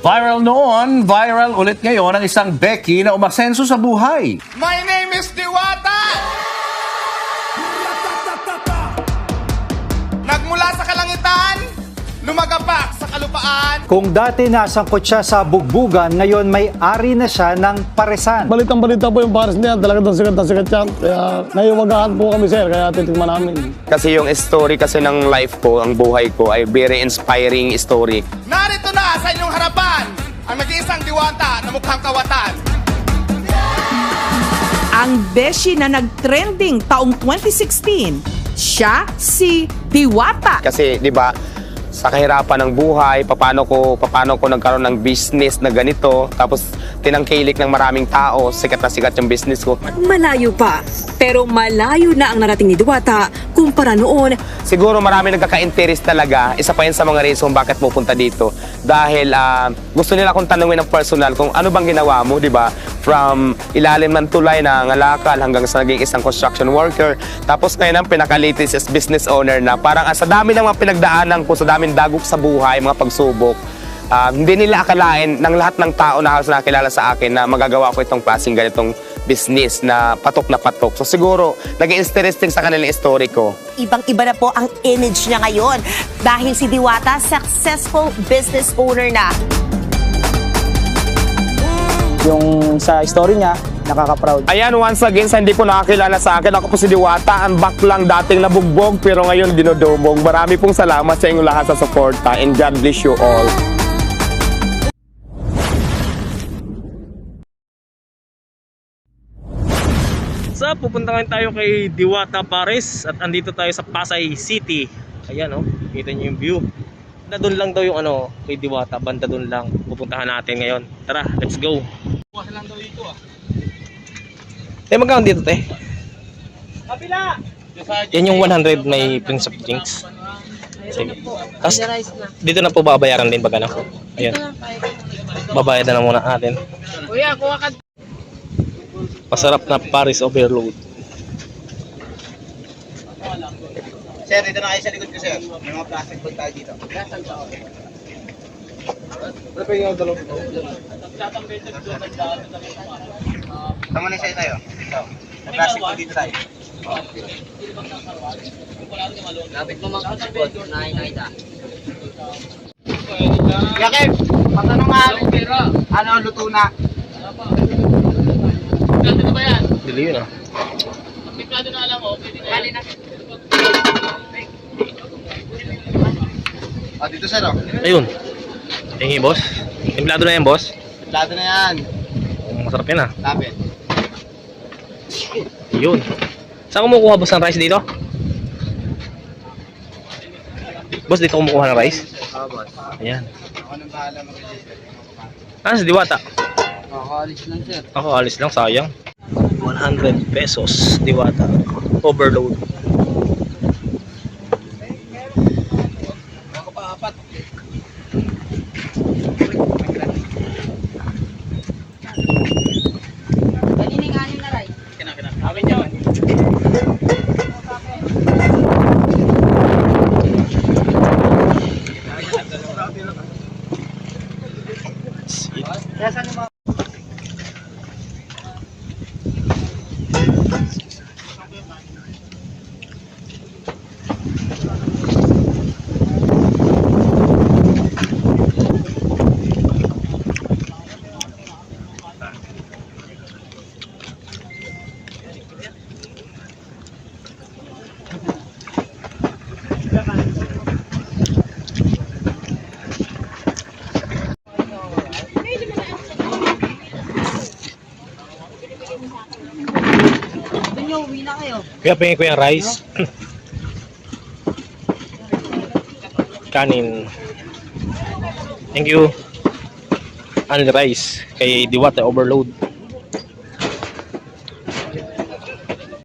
Viral noon, viral ulit ngayon ang isang Becky na umasenso sa buhay. My name is Diwata! Nagmula sa kalangitan, lumagapak sa kalupaan. Kung dati nasangkot siya sa bugbugan, ngayon may ari na siya ng paresan. Balitang-balita po yung pares niya, talagang sikat na sikat siya. Kaya naiwagahan po kami, sir, kaya titigman namin. Kasi yung story kasi ng life ko, ang buhay ko ay very inspiring story. Narito na sa inyong harapan ang nag-iisang diwata na mukhang kawatan. Ang beshi na nag-trending taong 2016, siya si Diwata. Kasi 'di ba, sa kahirapan ng buhay, paano ko nagkaroon ng business na ganito, tapos tinangkilik ng maraming tao, sikat na sikat yung business ko. Malayo pa, pero malayo na ang narating ni Diwata kumpara noon. Siguro marami nagkaka-interest talaga. Isa pa yun sa mga reason bakit pupunta dito. Dahil gusto nila akong tanungin ng personal kung ano bang ginawa mo, di ba? From ilalim ng tulay na ngalakal hanggang sa naging isang construction worker. Tapos ngayon ang pinaka-latest is business owner na parang sa dami ng mga pinagdaanan ko, sa daming dagok sa buhay, mga pagsubok, hindi nila akalain ng lahat ng tao na halos nakilala sa akin na magagawa ko itong klaseng ganitong business na patok na patok. So siguro, naging interesting sa kanilang story ko. Ibang-iba na po ang image niya ngayon dahil si Diwata successful business owner na. Yung sa story niya, nakaka-proud. Ayan, once again, sa hindi ko nakakilala sa akin, ako po si Diwata, ang baklang dating nabugbog, pero ngayon dinodumog. Marami pong salamat sa inyong lahat sa suporta, and God bless you all. So, pupunta ngayon tayo kay Diwata Pares at andito tayo sa Pasay City. Ayan, oh, kita niyo yung view. Na doon lang daw yung kay Diwata, banda doon lang. Pupuntahan natin ngayon. Tara, let's go. Bukas lang daw dito magkano dito, te? Kapila! Yan yung 100 may Prince of Drinks. Sige. Tapos, dito na po babayaran din pag Ayan. Babayad na muna natin. Kuya, kuha ka. Masarap na Paris overload. Sir, dito na kayo sa likod ko, sir. May mga plastic bag tayo dito. Ano pa yung dalawang? Tama na siya tayo. May plastic bag dito tayo. Lapit mo magkakasabot. Nakikita. Yakib, patanong nga ano luto na? Pagkado na ba yan? Dili yun Pagkado na alam mo, pwede na yan. Dito sir, oh. Ayun. Tingi, boss. Templado na yan, boss. Plato na yan. Masarap yan, Lapit. Yun. Saan kumukuha, boss, ng rice dito? Boss, dito kumukuha ng rice? Oo, boss. Ayan. Ako nang bahala mag-register. Ano si Diwata? Alis lang, sir. Ako, alis lang, sayang. 100 pesos, Diwata. Overload. Panininganin na rin. Amin yun. Kaya pingin ko yung rice. Kanin. Thank you. Ano rice? Kay Diwata overload.